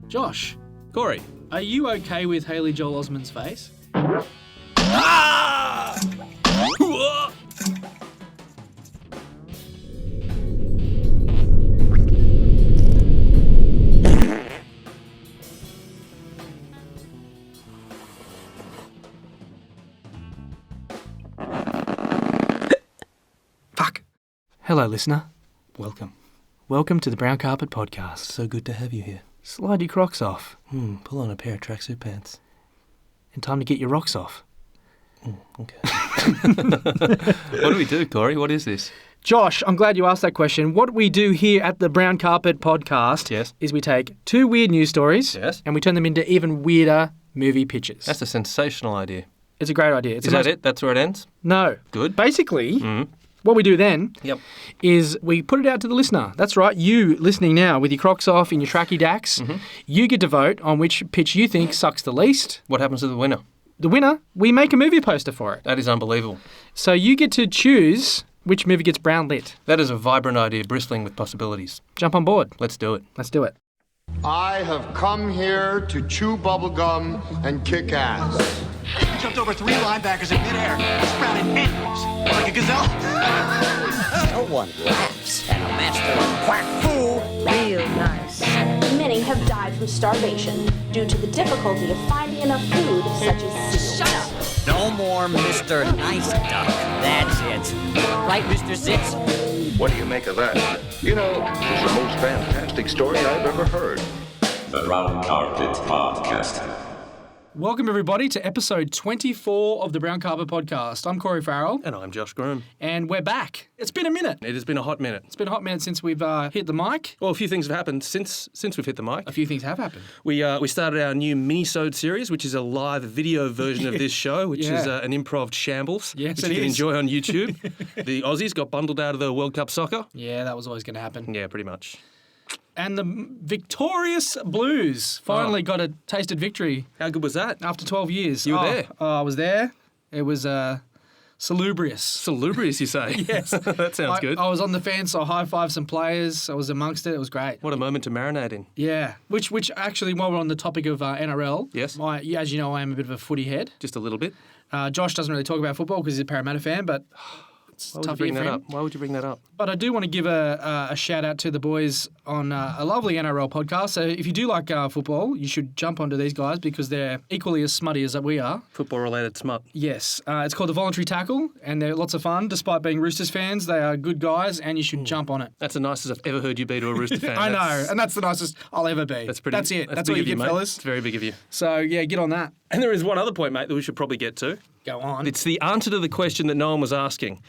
Josh, Corey. are you okay with Haley Joel Osment's face? Ah! Fuck. Hello, listener. Welcome. Welcome to the Brown Carpet Podcast. So good to have you here. Slide your crocs off. Pull on a pair of tracksuit pants. And time to get your rocks off. Okay. What do we do, Corey? What is this? Josh, I'm glad you asked that question. What we do here at the Brown Carpet Podcast is we take two weird news stories and we turn them into even weirder movie pitches. That's a sensational idea. It's a great idea. Is that it? That's where it ends? No. Good. Basically, what we do then is we put it out to the listener. That's right. You listening now with your crocs off in your tracky dacks, you get to vote on which pitch you think sucks the least. What happens to the winner? The winner, we make a movie poster for it. That is unbelievable. So you get to choose which movie gets brown lit. That is a vibrant idea bristling with possibilities. Jump on board. Let's do it. Let's do it. I have come here to chew bubblegum and kick ass. He jumped over 3 linebackers in midair, sprouted endless, like a gazelle. No one laughs at a master of quack fu. Real nice. Many have died from starvation due to the difficulty of finding enough food, such as seals. Shut up. No more Mr. Nice Duck. That's it. Right, Mr. Sitz? What do you make of that? You know, it's the most fantastic story I've ever heard. The Brown Carpet Podcast. Welcome, everybody, to episode 24 of the Brown Carpet Podcast. I'm Corey Farrell. And I'm Josh Groom. And we're back. It's been a minute. It has been a hot minute. It's been a hot minute since we've hit the mic. Well, a few things have happened since we've hit the mic. A few things have happened. We started our new mini-sode series, which is a live video version of this show, which is an improv shambles, yes, which you can enjoy on YouTube. The Aussies got bundled out of the World Cup soccer. Yeah, that was always going to happen. Yeah, pretty much. And the victorious Blues finally got a tasted victory. How good was that? After 12 years. You were there? I was there. It was salubrious. Salubrious, you say? Yes. That sounds good. I was on the fence, so I high-fived some players. I was amongst it. It was great. What a moment to marinate in. Yeah. Which actually, while we're on the topic of NRL, yes, as you know, I am a bit of a footy head. Just a little bit. Josh doesn't really talk about football because he's a Parramatta fan, but it's tough for him. Why would you bring that up? But I do want to give a shout out to the boys on a lovely NRL podcast. So if you do like football, you should jump onto these guys because they're equally as smutty as we are. Football-related smut. Yes. It's called The Voluntary Tackle, and they're lots of fun. Despite being Roosters fans, they are good guys, and you should jump on it. That's the nicest I've ever heard you be to a Rooster fan. I know, and that's the nicest I'll ever be. That's it. That's all big you of get, fellas. It's very big of you. So, yeah, get on that. And there is one other point, mate, that we should probably get to. Go on. It's the answer to the question that no one was asking.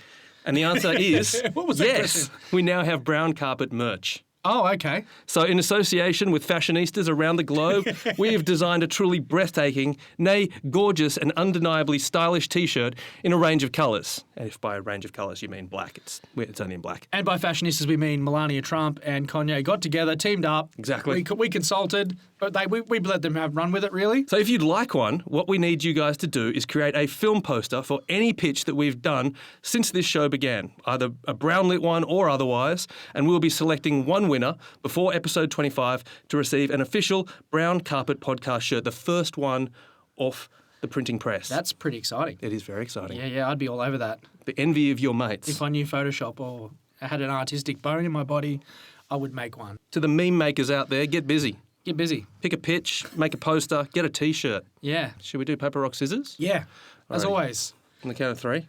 And the answer is, what was that yes, question? We now have brown carpet merch. Oh, okay. So in association with fashionistas around the globe, we have designed a truly breathtaking, nay, gorgeous and undeniably stylish T-shirt in a range of colours. And if by a range of colours you mean black, it's only in black. And by fashionistas we mean Melania Trump and Kanye got together, teamed up. Exactly. We consulted, but we let them run with it, really. So if you'd like one, what we need you guys to do is create a film poster for any pitch that we've done since this show began, either a brown lit one or otherwise, and we'll be selecting one winner before episode 25 to receive an official Brown Carpet Podcast shirt, the first one off the printing press. That's pretty exciting. It is very exciting. Yeah, I'd be all over that. The envy of your mates. If I knew Photoshop or I had an artistic bone in my body, I would make one. To the meme makers out there, get busy. Get busy. Pick a pitch, make a poster, get a T-shirt. Yeah. Should we do paper, rock, scissors? Yeah, as Alrighty. always. On the count of 3.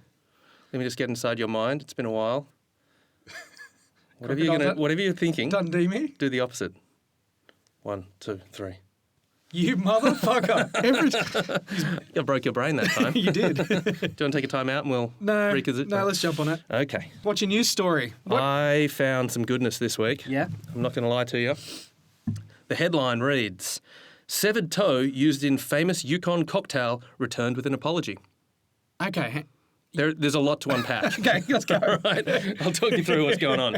Let me just get inside your mind. It's been a while. Whatever you're thinking, Dundee me. do the opposite. 1, 2, 3. You motherfucker. I broke your brain that time. You did. Do you want to take a time out and we'll revisit? No, let's jump on it. Okay. What's your news story? I found some goodness this week. Yeah? I'm not going to lie to you. The headline reads, "Severed toe used in famous Yukon cocktail returned with an apology." Okay. There's a lot to unpack. Okay, let's go. All right, I'll talk you through what's going on.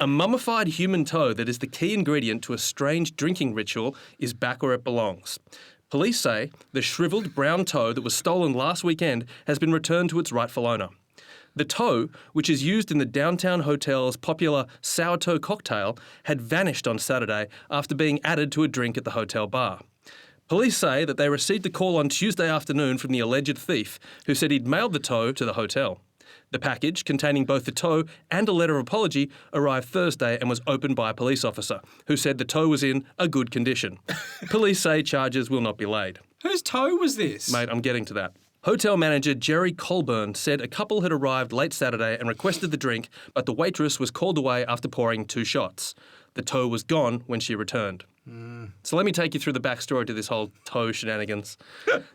A mummified human toe that is the key ingredient to a strange drinking ritual is back where it belongs. Police say the shriveled brown toe that was stolen last weekend has been returned to its rightful owner. The toe, which is used in the downtown hotel's popular sour toe cocktail, had vanished on Saturday after being added to a drink at the hotel bar. Police say that they received a call on Tuesday afternoon from the alleged thief, who said he'd mailed the toe to the hotel. The package, containing both the toe and a letter of apology, arrived Thursday and was opened by a police officer, who said the toe was in a good condition. Police say charges will not be laid. Whose toe was this? Mate, I'm getting to that. Hotel manager Jerry Colburn said a couple had arrived late Saturday and requested the drink, but the waitress was called away after pouring 2 shots. The toe was gone when she returned. So let me take you through the backstory to this whole toe shenanigans.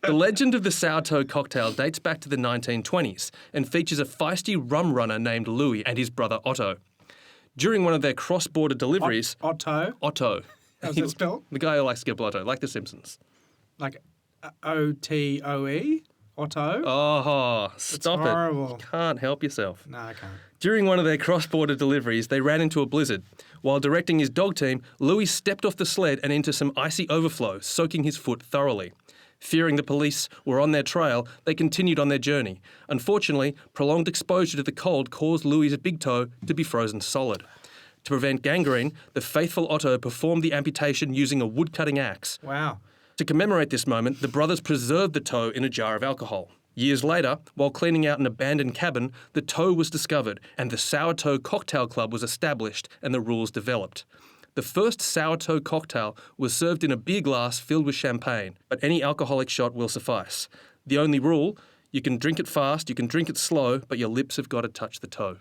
The legend of the sour toe cocktail dates back to the 1920s and features a feisty rum runner named Louis and his brother Otto. During one of their cross-border deliveries... Otto? Otto. How's that spelled? The guy who likes to get blotto, like The Simpsons. Like O-T-O-E? Otto? Oh, stop That's it. horrible. You can't help yourself. No, I can't. During one of their cross-border deliveries, they ran into a blizzard. While directing his dog team, Louis stepped off the sled and into some icy overflow, soaking his foot thoroughly. Fearing the police were on their trail, they continued on their journey. Unfortunately, prolonged exposure to the cold caused Louis' big toe to be frozen solid. To prevent gangrene, the faithful Otto performed the amputation using a wood-cutting axe. Wow. To commemorate this moment, the brothers preserved the toe in a jar of alcohol. Years later, while cleaning out an abandoned cabin, the toe was discovered and the Sour Toe Cocktail Club was established and the rules developed. The first sour toe cocktail was served in a beer glass filled with champagne, but any alcoholic shot will suffice. The only rule, you can drink it fast, you can drink it slow, but your lips have got to touch the toe.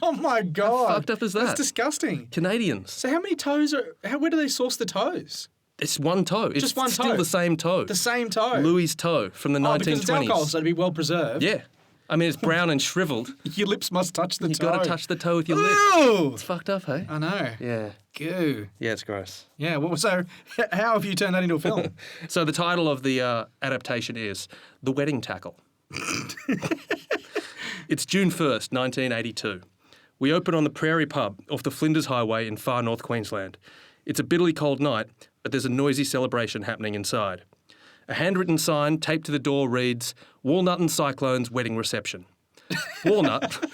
Oh my God. How fucked up is that? That's disgusting. Canadians. So how many toes where do they source the toes? It's one toe. It's Just one still toe? the same toe. The same toe? Louis' toe from the 1920s. Because it's alcohol, so it'd be well preserved. Yeah. I mean, it's brown and shriveled. Your lips must touch the toe. You've got to touch the toe with your lips. Ooh! It's fucked up, hey? I know. Yeah. Goo. Yeah, it's gross. Yeah, well, so how have you turned that into a film? So the title of the adaptation is The Wedding Tackle. It's June 1st, 1982. We open on the Prairie Pub off the Flinders Highway in far north Queensland. It's a bitterly cold night, but there's a noisy celebration happening inside. A handwritten sign taped to the door reads, Walnut and Cyclone's Wedding Reception. Walnut,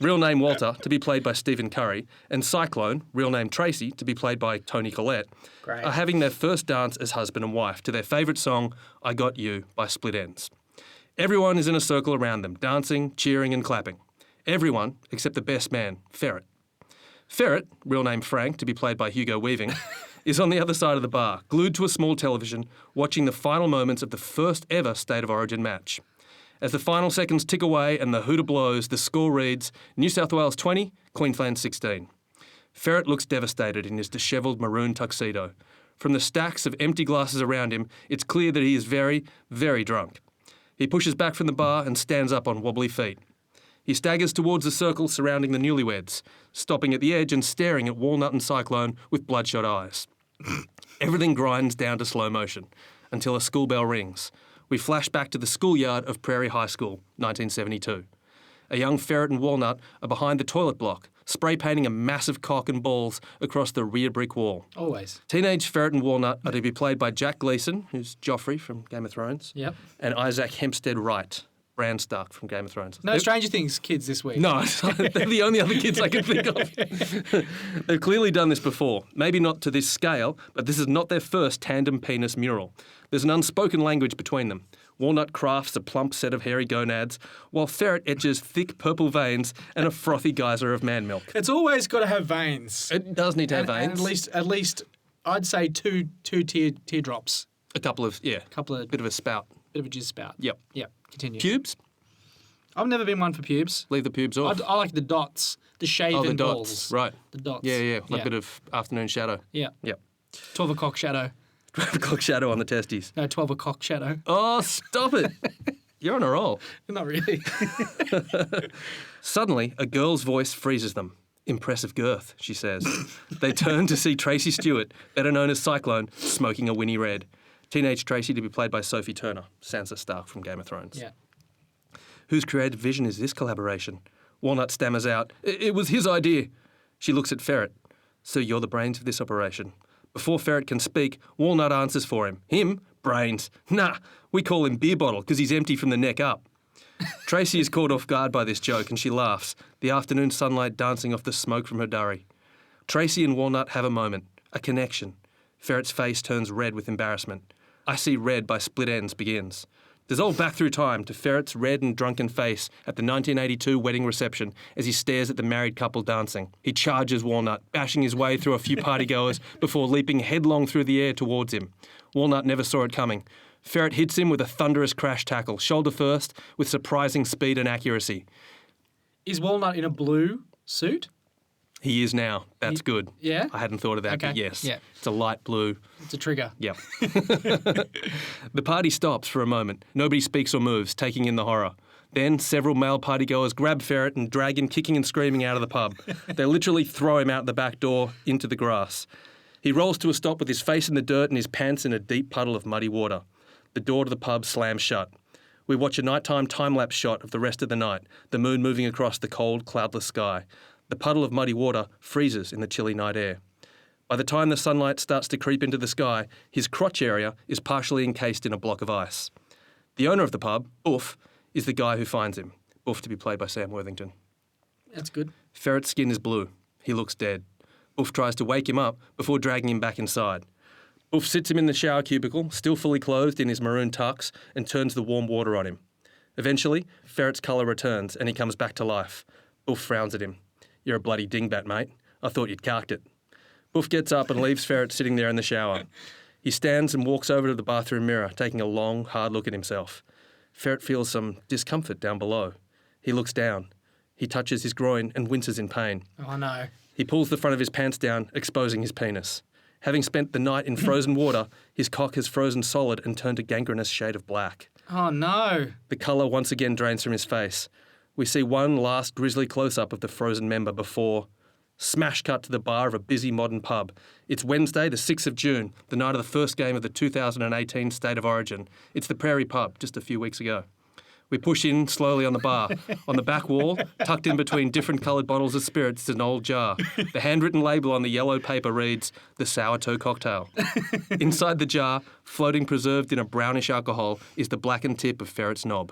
real name Walter, to be played by Stephen Curry, and Cyclone, real name Tracy, to be played by Toni Collette, are having their first dance as husband and wife to their favourite song, I Got You, by Split Enz. Everyone is in a circle around them, dancing, cheering and clapping. Everyone except the best man, Ferret. Ferret, real name Frank, to be played by Hugo Weaving, is on the other side of the bar, glued to a small television, watching the final moments of the first ever State of Origin match. As the final seconds tick away and the hooter blows, the score reads, New South Wales 20, Queensland 16. Ferret looks devastated in his dishevelled maroon tuxedo. From the stacks of empty glasses around him, it's clear that he is very, very drunk. He pushes back from the bar and stands up on wobbly feet. He staggers towards the circle surrounding the newlyweds, stopping at the edge and staring at Walnut and Cyclone with bloodshot eyes. Everything grinds down to slow motion until a school bell rings. We flash back to the schoolyard of Prairie High School, 1972. A young Ferret and Walnut are behind the toilet block, spray painting a massive cock and balls across the rear brick wall. Always. Teenage Ferret and Walnut are to be played by Jack Gleeson, who's Joffrey from Game of Thrones, Yep. and Isaac Hempstead Wright, Bran Stark from Game of Thrones. No Stranger Things kids this week. No, they're the only other kids I can think of. They've clearly done this before. Maybe not to this scale, but this is not their first tandem penis mural. There's an unspoken language between them. Walnut crafts a plump set of hairy gonads, while Ferret etches thick purple veins and a frothy geyser of man milk. It's always got to have veins. It does need to have veins. And at least I'd say two teardrops. A couple of bit of a spout. Bit of a jizz spout. Yep. Continue. Pubes? I've never been one for pubes. Leave the pubes off. I like the dots, the shaven the dots. balls. Right. The dots. Yeah. Like a bit of afternoon shadow. Yeah. Yep. 12 o'clock shadow. 12 o'clock shadow on the testes. No, 12 o'clock shadow. Oh, stop it. You're on a roll. Not really. Suddenly, a girl's voice freezes them. Impressive girth, she says. They turn to see Tracy Stewart, better known as Cyclone, smoking a Winnie Red. Teenage Tracy to be played by Sophie Turner, Sansa Stark from Game of Thrones. Yeah. Whose creative vision is this collaboration? Walnut stammers out, It was his idea. She looks at Ferret. So you're the brains of this operation. Before Ferret can speak, Walnut answers for him. Him? Brains. Nah, we call him Beer Bottle because he's empty from the neck up. Tracy is caught off guard by this joke and she laughs, the afternoon sunlight dancing off the smoke from her durry. Tracy and Walnut have a moment, a connection. Ferret's face turns red with embarrassment. I See Red by Split Ends begins. Dissolve back through time to Ferret's red and drunken face at the 1982 wedding reception as he stares at the married couple dancing. He charges Walnut, bashing his way through a few partygoers before leaping headlong through the air towards him. Walnut never saw it coming. Ferret hits him with a thunderous crash tackle, shoulder first, with surprising speed and accuracy. Is Walnut in a blue suit? He is now. That's good. Yeah? I hadn't thought of that, Okay. but yes. Yeah. It's a light blue. It's a trigger. Yep. The party stops for a moment. Nobody speaks or moves, taking in the horror. Then several male partygoers grab Ferret and drag him kicking and screaming out of the pub. They literally throw him out the back door into the grass. He rolls to a stop with his face in the dirt and his pants in a deep puddle of muddy water. The door to the pub slams shut. We watch a nighttime time-lapse shot of the rest of the night, the moon moving across the cold, cloudless sky. The puddle of muddy water freezes in the chilly night air. By the time the sunlight starts to creep into the sky, his crotch area is partially encased in a block of ice. The owner of the pub, Boof, is the guy who finds him. Boof to be played by Sam Worthington. That's good. Ferret's skin is blue. He looks dead. Boof tries to wake him up before dragging him back inside. Boof sits him in the shower cubicle, still fully clothed in his maroon tux, and turns the warm water on him. Eventually, Ferret's colour returns and he comes back to life. Boof frowns at him. You're a bloody dingbat, mate. I thought you'd carked it. Boof gets up and leaves Ferret sitting there in the shower. He stands and walks over to the bathroom mirror, taking a long, hard look at himself. Ferret feels some discomfort down below. He looks down. He touches his groin and winces in pain. Oh, no. He pulls the front of his pants down, exposing his penis. Having spent the night in frozen water, his cock has frozen solid and turned a gangrenous shade of black. Oh, no. The colour once again drains from his face. We see one last grisly close-up of the frozen member before... Smash cut to the bar of a busy modern pub. It's Wednesday, the 6th of June, the night of the first game of the 2018 State of Origin. It's the Prairie Pub, just a few weeks ago. We push in slowly on the bar. On the back wall, tucked in between different coloured bottles of spirits, is an old jar. The handwritten label on the yellow paper reads, The Sour Toe Cocktail. Inside the jar, floating preserved in a brownish alcohol, is the blackened tip of Ferret's knob.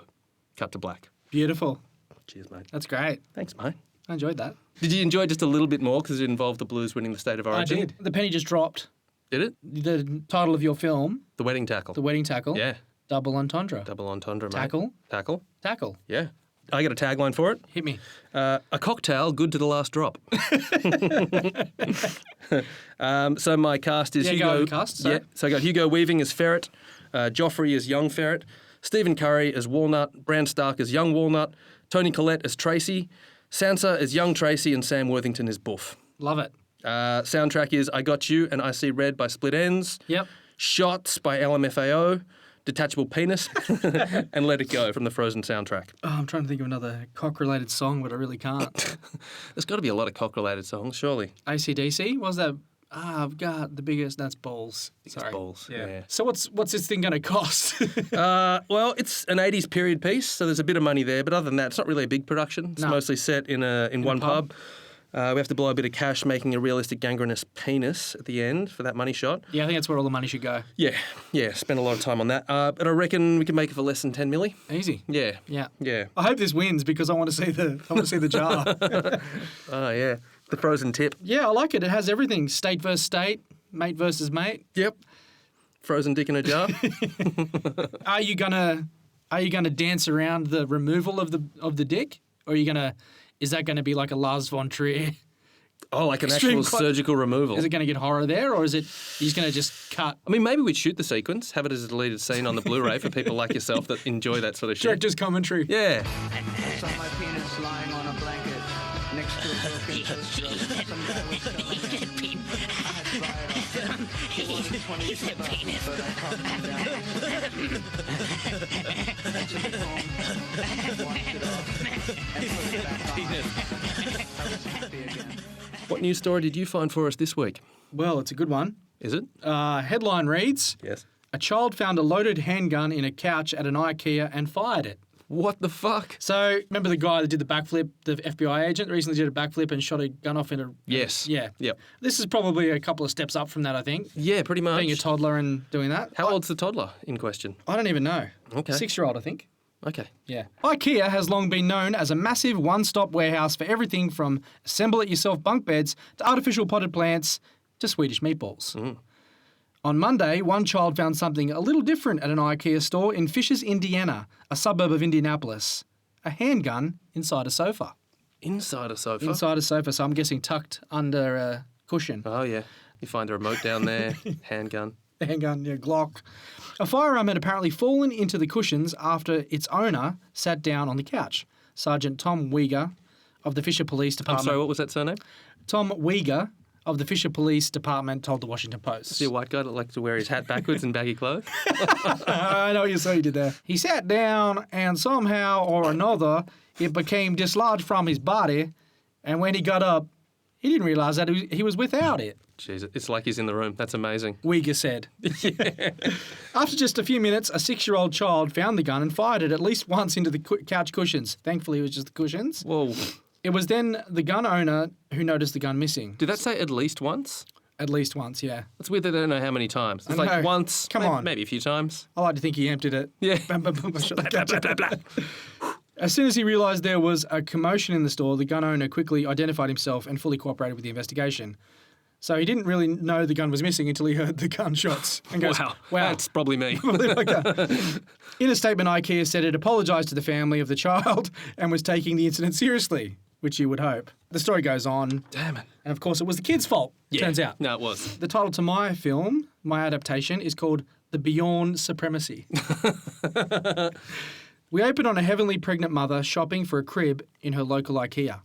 Cut to black. Beautiful. Cheers, mate. That's great. Thanks, mate. I enjoyed that. Did you enjoy it just a little bit more because it involved the Blues winning the State of Origin? I did. The penny just dropped. Did it? The title of your film, The Wedding Tackle. The Wedding Tackle. Yeah. Double entendre. Double entendre, mate. Tackle. Tackle. Tackle. Yeah. I got a tagline for it. Hit me. A cocktail good to the last drop. So my cast is Yeah, Hugo. go with the cast, sorry. Yeah, so I got Hugo Weaving as Ferret, Joffrey as young Ferret, Stephen Curry as Walnut, Bran Stark as young Walnut, Toni Collette as Tracy, Sansa as young Tracy, and Sam Worthington as Boof. Love it. Soundtrack is I Got You and I See Red by Split Ends. Yep. Shots by LMFAO. Detachable Penis, and Let It Go from the Frozen soundtrack. Oh, I'm trying to think of another cock-related song, but I really can't. There's got to be a lot of cock-related songs, surely. AC/DC? What's that? I've got the biggest... That's Balls. Sorry. Balls, yeah. So what's this thing going to cost? Well, it's an 80s period piece, so there's a bit of money there, but other than that, it's not really a big production. It's No. mostly set in one pub. pub. We have to blow a bit of cash making a realistic gangrenous penis at the end for that money shot. Yeah, I think that's where all the money should go. Yeah, spent a lot of time on that. But I reckon we can make it for less than 10 milli. Easy. Yeah. Yeah. Yeah. I hope this wins because I want to see the jar. Oh, yeah. The frozen tip. Yeah, I like it. It has everything. State versus state, mate versus mate. Yep. Frozen dick in a jar. Are you gonna dance around the removal of the dick? Or is that gonna be like a Lars von Trier? Oh, like an Extreme actual surgical removal. Is it gonna get horror there, or is it he's gonna just cut? I mean, maybe we'd shoot the sequence, have it as a deleted scene on the Blu-ray for people like yourself that enjoy that sort of shit. Director's commentary. Yeah. Saw my penis lying on a blanket next to a broken test drug. Some guy was selling it. I had tried it. It wasn't 20 bucks, but I calmed him down. I took it home, washed it off, and put it back on. I was happy again. What news story did you find for us this week? Well, it's a good one. Is it? Headline reads: Yes. A child found a loaded handgun in a couch at an IKEA and fired it. What the fuck? So, remember the guy that did the backflip, the FBI agent recently did a backflip and shot a gun off in a... Yes. Yeah. Yep. This is probably a couple of steps up from that, I think. Yeah, pretty much. Being a toddler and doing that. How old's the toddler in question? I don't even know. Okay. 6-year-old, I think. Okay. Yeah. IKEA has long been known as a massive one-stop warehouse for everything from assemble-it-yourself bunk beds to artificial potted plants to Swedish meatballs. On Monday, one child found something a little different at an IKEA store in Fishers, Indiana, a suburb of Indianapolis. A handgun inside a sofa. Inside a sofa? Inside a sofa, so I'm guessing tucked under a cushion. Oh, yeah. You find a remote down there, handgun. Handgun, yeah, Glock. A firearm had apparently fallen into the cushions after its owner sat down on the couch. Sergeant Tom Weger of the Fisher Police Department... I'm sorry, what was that surname? Tom Weger of the Fisher Police Department told the Washington Post. Is he a white guy that likes to wear his hat backwards and baggy clothes? I know you saw you did there. He sat down and somehow or another it became dislodged from his body, and when he got up, he didn't realise that he was without it. Jeez, it's like he's in the room. That's amazing. Weger said. After just a few minutes, a 6-year-old child found the gun and fired it at least once into the couch cushions. Thankfully, it was just the cushions. Whoa. It was then the gun owner who noticed the gun missing. Did that say at least once? At least once, yeah. It's weird that they don't know how many times. It's I like know. once, Come on. maybe a few times. I like to think he emptied it. Yeah. Blah, blah, blah, blah. As soon as he realised there was a commotion in the store, the gun owner quickly identified himself and fully cooperated with the investigation. So he didn't really know the gun was missing until he heard the gunshots. And goes, Wow, wow. that's probably me. In a statement, IKEA said it apologised to the family of the child and was taking the incident seriously, which you would hope. The story goes on. Damn it. And of course, it was the kid's fault, turns out. No, it was. The title to my film, my adaptation, is called The Bjorn Supremacy. We open on a heavily pregnant mother shopping for a crib in her local IKEA.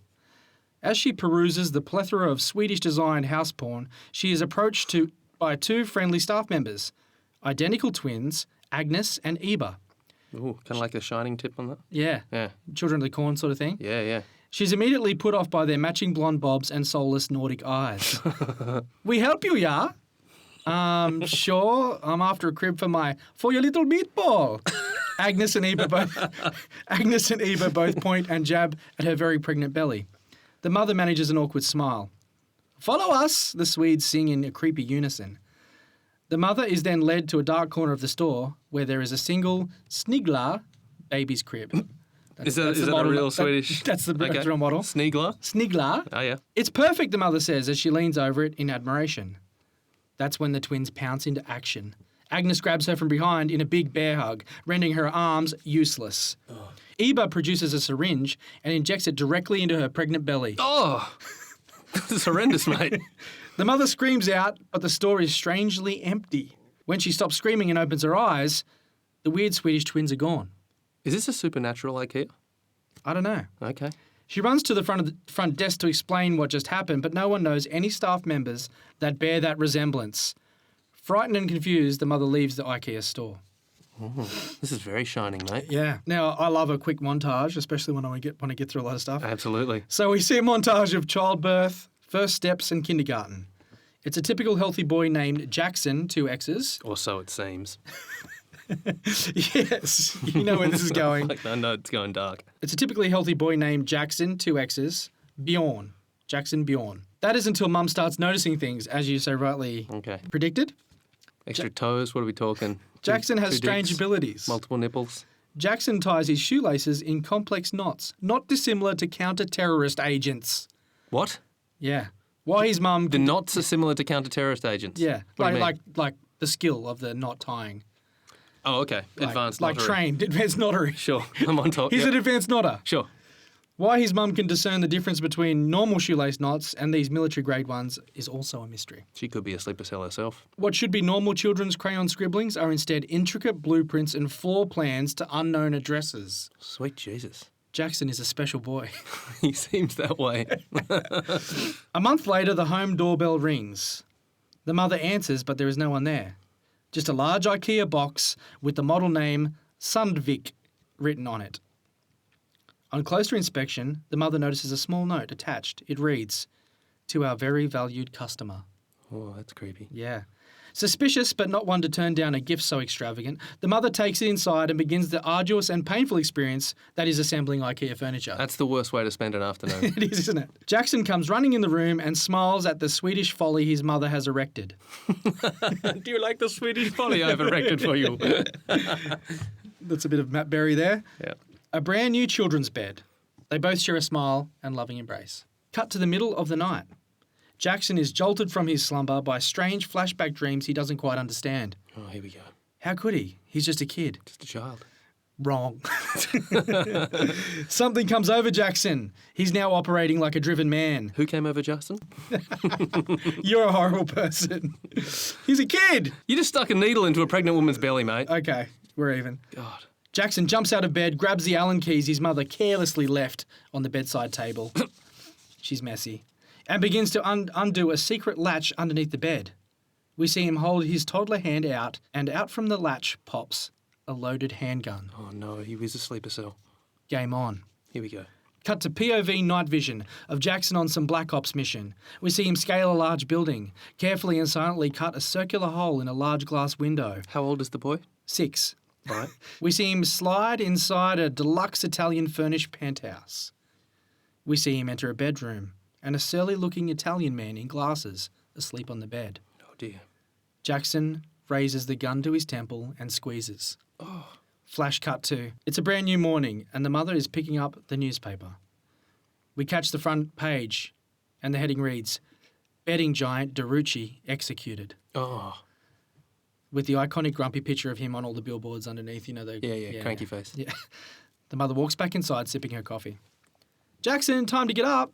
As she peruses the plethora of Swedish-designed house porn, she is approached by 2 friendly staff members, identical twins, Agnes and Eva. Ooh, kind of like a shining tip on that? Yeah. Yeah. Children of the Corn sort of thing. Yeah, yeah. She's immediately put off by their matching blonde bobs and soulless Nordic eyes. We help you, yeah? Sure. I'm after a crib for your little meatball. Agnes and Eva both point and jab at her very pregnant belly. The mother manages an awkward smile. Follow us, the Swedes sing in a creepy unison. The mother is then led to a dark corner of the store where there is a single Snigla baby's crib. Is that a real Swedish? That's the real model. Snigla? Snigla. Oh, yeah. It's perfect, the mother says as she leans over it in admiration. That's when the twins pounce into action. Agnes grabs her from behind in a big bear hug, rendering her arms useless. Oh. Eva produces a syringe and injects it directly into her pregnant belly. Oh! This is horrendous, mate. The mother screams out, but the store is strangely empty. When she stops screaming and opens her eyes, the weird Swedish twins are gone. Is this a supernatural IKEA? I don't know. Okay. She runs to the front desk to explain what just happened, but no one knows any staff members that bear that resemblance. Frightened and confused, the mother leaves the IKEA store. Ooh, this is very shining, mate. Yeah. Now, I love a quick montage, especially when I want to get through a lot of stuff. Absolutely. So we see a montage of childbirth, first steps, and kindergarten. It's a typical healthy boy named Jackson, 2 X's. Or so it seems. Yes, you know where this is going. I know it's going dark. It's a typically healthy boy named Jackson, 2 X's, Bjorn. Jackson Bjorn. That is until Mum starts noticing things, as you so rightly predicted. Extra toes, what are we talking? Jackson has two strange dicks, abilities. Multiple nipples. Jackson ties his shoelaces in complex knots, not dissimilar to counter-terrorist agents. What? Yeah. Why his mum... The knots are similar to counter-terrorist agents? Yeah. What do you mean? Like the skill of the knot tying. Oh, okay. Advanced knottery. Like trained, advanced knottery. Sure, I'm on top. He's an advanced knotter. Sure. Why his mum can discern the difference between normal shoelace knots and these military-grade ones is also a mystery. She could be a sleeper cell herself. What should be normal children's crayon scribblings are instead intricate blueprints and floor plans to unknown addresses. Sweet Jesus. Jackson is a special boy. He seems that way. A month later, the home doorbell rings. The mother answers, but there is no one there. Just a large IKEA box with the model name Sundvik written on it. On closer inspection, the mother notices a small note attached. It reads, "To our very valued customer." Oh, that's creepy. Yeah. Suspicious, but not one to turn down a gift so extravagant, the mother takes it inside and begins the arduous and painful experience that is assembling IKEA furniture. That's the worst way to spend an afternoon. It is, isn't it? Jackson comes running in the room and smiles at the Swedish folly his mother has erected. Do you like the Swedish folly I've erected for you? That's a bit of Matt Berry there. Yeah. A brand new children's bed. They both share a smile and loving embrace. Cut to the middle of the night. Jackson is jolted from his slumber by strange flashback dreams he doesn't quite understand. Oh, here we go. How could he? He's just a kid. Just a child. Wrong. Something comes over Jackson. He's now operating like a driven man. Who came over, Justin? You're a horrible person. He's a kid. You just stuck a needle into a pregnant woman's belly, mate. Okay, we're even. God. Jackson jumps out of bed, grabs the Allen keys his mother carelessly left on the bedside table. She's messy. And begins to undo a secret latch underneath the bed. We see him hold his toddler hand out, and out from the latch pops a loaded handgun. Oh, no, he was a sleeper cell. Game on. Here we go. Cut to POV night vision of Jackson on some Black Ops mission. We see him scale a large building, carefully and silently cut a circular hole in a large glass window. How old is the boy? 6. Right. We see him slide inside a deluxe Italian furnished penthouse. We see him enter a bedroom, and a surly-looking Italian man in glasses asleep on the bed. Oh, dear. Jackson raises the gun to his temple and squeezes. Oh. Flash cut to. It's a brand new morning, and the mother is picking up the newspaper. We catch the front page, and the heading reads, Betting giant Derucci executed. Oh. With the iconic grumpy picture of him on all the billboards underneath, you know, the... Yeah, cranky face. Yeah. The mother walks back inside, sipping her coffee. Jackson, time to get up.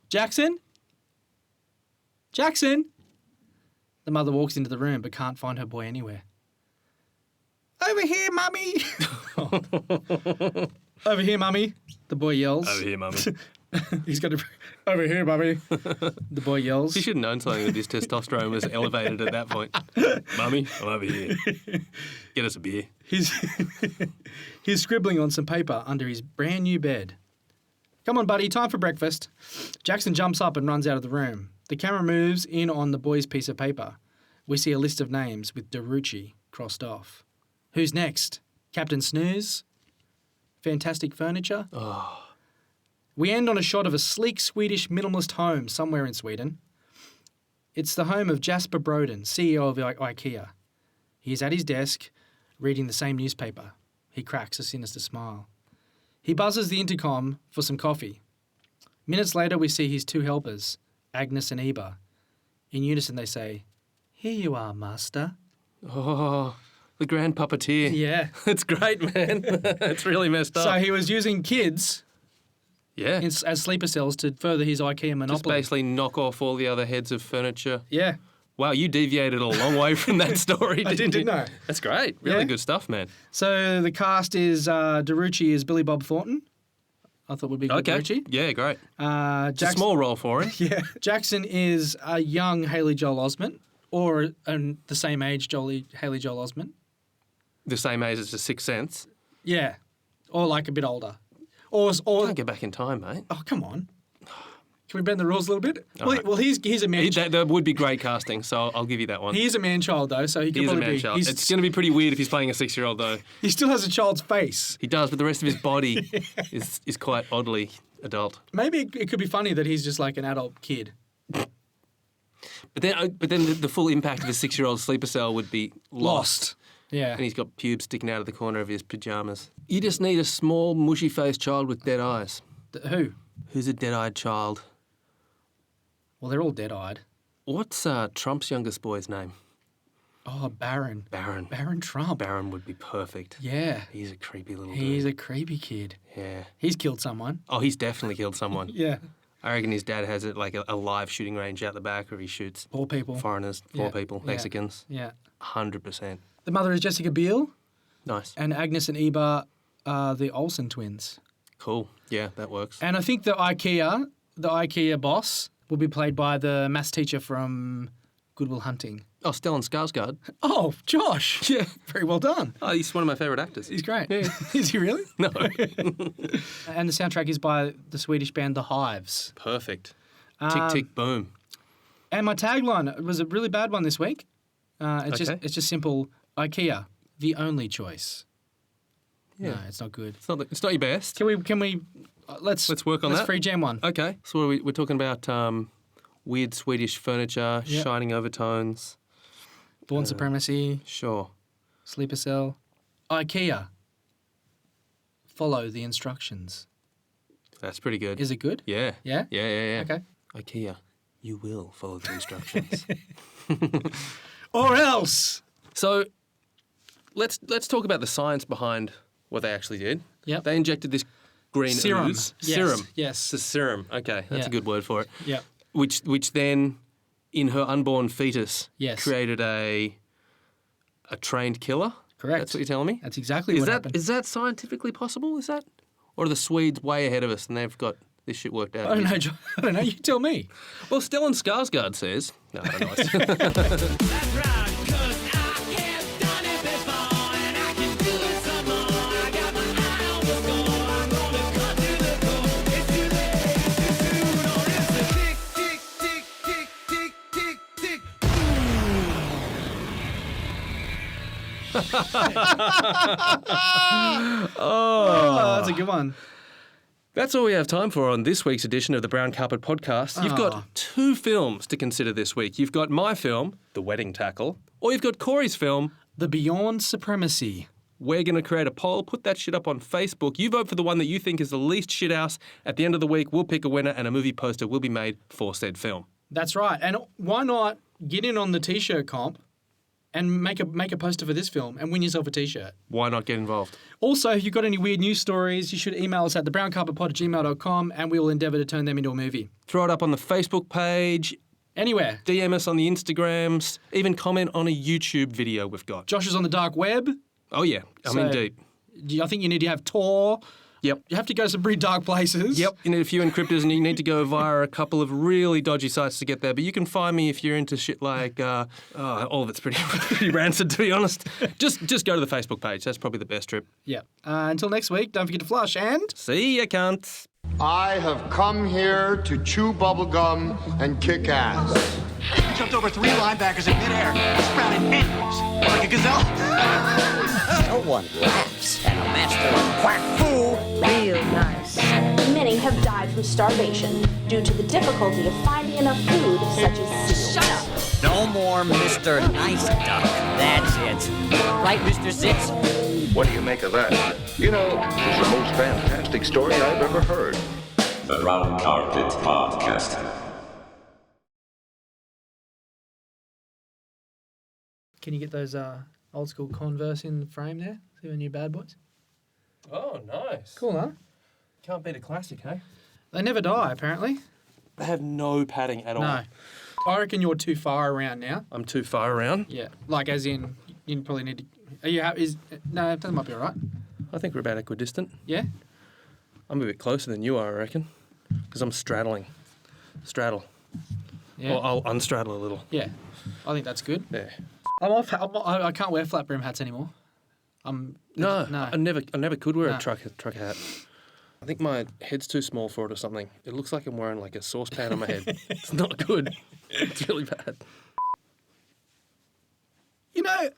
Jackson? Jackson? The mother walks into the room but can't find her boy anywhere. Over here, Mummy! Over here, Mummy, the boy yells. Over here, Mummy. He's got to... Over here, Mummy, the boy yells. He should have known something that his testosterone was elevated at that point. Mummy, I'm over here. Get us a beer. He's scribbling on some paper under his brand new bed. Come on, buddy, time for breakfast. Jackson jumps up and runs out of the room. The camera moves in on the boy's piece of paper. We see a list of names with Derucci crossed off. Who's next? Captain Snooze? Fantastic Furniture? Oh. We end on a shot of a sleek Swedish minimalist home somewhere in Sweden. It's the home of Jasper Broden, CEO of IKEA. He is at his desk, reading the same newspaper. He cracks a sinister smile. He buzzes the intercom for some coffee. Minutes later, we see his 2 helpers, Agnes and Eba. In unison, they say, Here you are, master. Oh, the grand puppeteer. Yeah. It's great, man. It's really messed up. So he was using kids yeah. as sleeper cells to further his IKEA monopoly. Just basically knock off all the other heads of furniture. Yeah. Wow, you deviated a long way from that story, didn't you? didn't I? That's great. Really Yeah. good stuff, man. So the cast is Derucci is Billy Bob Thornton. I thought would be good Okay. Derucci. Yeah, great. It's a Jackson, small role for him. yeah. Jackson is a young Haley Joel Osment, or the same age Haley Joel Osment. The same age as The Sixth Sense. Yeah, or like a bit older. Or Can't get back in time, mate. oh, come on. Can we bend the rules a little bit? All Well, right. well, he's a man. That would be great casting, so I'll give you that one. He is a man child though, so he could He is a probably man be. child. It's going to be pretty weird if he's playing a 6-year-old, though. He still has a child's face. He does, but the rest of his body is quite oddly adult. Maybe it could be funny that he's just like an adult kid. But then the full impact of a 6-year-old sleeper cell would be lost. Yeah. And he's got pubes sticking out of the corner of his pyjamas. You just need a small, mushy-faced child with dead eyes. Who? Who's a dead-eyed child? Well, they're all dead-eyed. What's Trump's youngest boy's name? Oh, Barron. Barron. Barron Trump. Barron would be perfect. Yeah. He's a creepy little He's dude. a creepy kid. Yeah. He's killed someone. Oh, he's definitely killed someone. Yeah. I reckon his dad has it like a live shooting range out the back where he shoots Poor people. foreigners, poor Yeah. people, Yeah. Mexicans. Yeah. 100%. The mother is Jessica Biel, Nice. and Agnes and Eba are the Olsen twins. Cool. Yeah, that works. And I think the IKEA boss will be played by the maths teacher from Good Will Hunting. Oh, Stellan Skarsgard. Oh, Josh. Yeah. Very well done. Oh, he's one of my favourite actors. He's great. Yeah. Is he really? No. And the soundtrack is by the Swedish band The Hives. Perfect. Tick, tick, boom. And my tagline was a really bad one this week. It's Okay. just simple. IKEA, the only choice. Yeah. No, it's not good. It's not your best. Can we let's work on let's that. free jam one. Okay. So what are we're talking about weird Swedish furniture, Yep. shining overtones. Born Supremacy, Sure. Sleeper Cell. IKEA. Follow the instructions. That's pretty good. Is it good? Yeah. Yeah? Yeah. Okay. IKEA, you will follow the instructions. Or else. So let's talk about the science behind what they actually did. Yep. They injected this green Serum. ooze. Yes, Serum. yes. It's a serum. Okay, that's Yeah. a good word for it. Yeah. Which then, in her unborn fetus, Yes. created a trained killer. Correct. That's what you're telling me? That's exactly what happened. Is that scientifically possible? Is that? Or are the Swedes way ahead of us and they've got this shit worked out? I don't know, John. I don't know. You tell me. Well, Stellan Skarsgard says... No, I don't know. Oh, that's a good one. That's all we have time for on this week's edition of the Brown Carpet Podcast. You've got 2 films to consider this week. You've got my film, The Wedding Tackle, or you've got Corey's film, The Bjorn Supremacy. We're going to create a poll, put that shit up on Facebook. You vote for the one that you think is the least shit house. At the end of the week, we'll pick a winner and a movie poster will be made for said film. That's right. And why not get in on the T-shirt comp and make a poster for this film and win yourself a T-shirt? Why not get involved? Also, if you've got any weird news stories, you should email us at thebrowncarpetpod@gmail.com and we will endeavour to turn them into a movie. Throw it up on the Facebook page, Anywhere. DM us on the Instagrams, even comment on a YouTube video we've got. Josh is on the dark web. Oh, yeah. I'm in deep. I think you need to have Tor. Yep. You have to go to some pretty dark places. Yep, you need a few encryptors and you need to go via a couple of really dodgy sites to get there. But you can find me if you're into shit like, all of it's pretty rancid, to be honest. Just go to the Facebook page. That's probably the best trip. Yeah. Until next week, don't forget to flush and... See ya, cunts. I have come here to chew bubblegum and kick ass. He jumped over 3 linebackers in midair, sprouted headfirst like a gazelle. No one laughs at a master of quack fool. Real nice. Many have died from starvation due to the difficulty of finding enough food, such as seals. Shut up! No more Mr. Nice Duck. That's it. Right, Mr. Sitz? What do you make of that? You know, it's the most fantastic story I've ever heard. The Brown Carpet Podcast. Can you get those old school Converse in the frame there? See the new bad boys? Oh, nice. Cool, huh? Can't beat a classic, hey? They never die, apparently. They have no padding at all. No. I reckon you're too far around now. I'm too far around. Yeah. Like, as in, you probably need to... Are you no, that might be all right. I think we're about equidistant. Yeah? I'm a bit closer than you are, I reckon. Because I'm straddling. Straddle. Yeah. Or I'll unstraddle a little. Yeah. I think that's good. Yeah. I can't wear flat brim hats anymore. No. I never could wear No. a truck hat. I think my head's too small for it or something. It looks like I'm wearing like a saucepan on my head. It's not good. It's really bad. You know,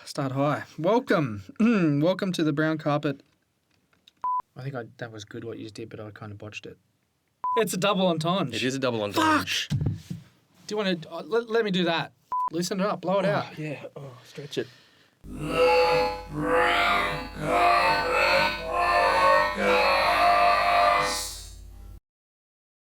start high. Welcome. Welcome to the Brown Carpet. I think that was good what you just did, but I kind of botched it. It's a double entendre. It is a double entendre. Fuck! Do you want to... let me do that. Loosen it up. Blow it out. Yeah. Oh, stretch it. Brown Carpet.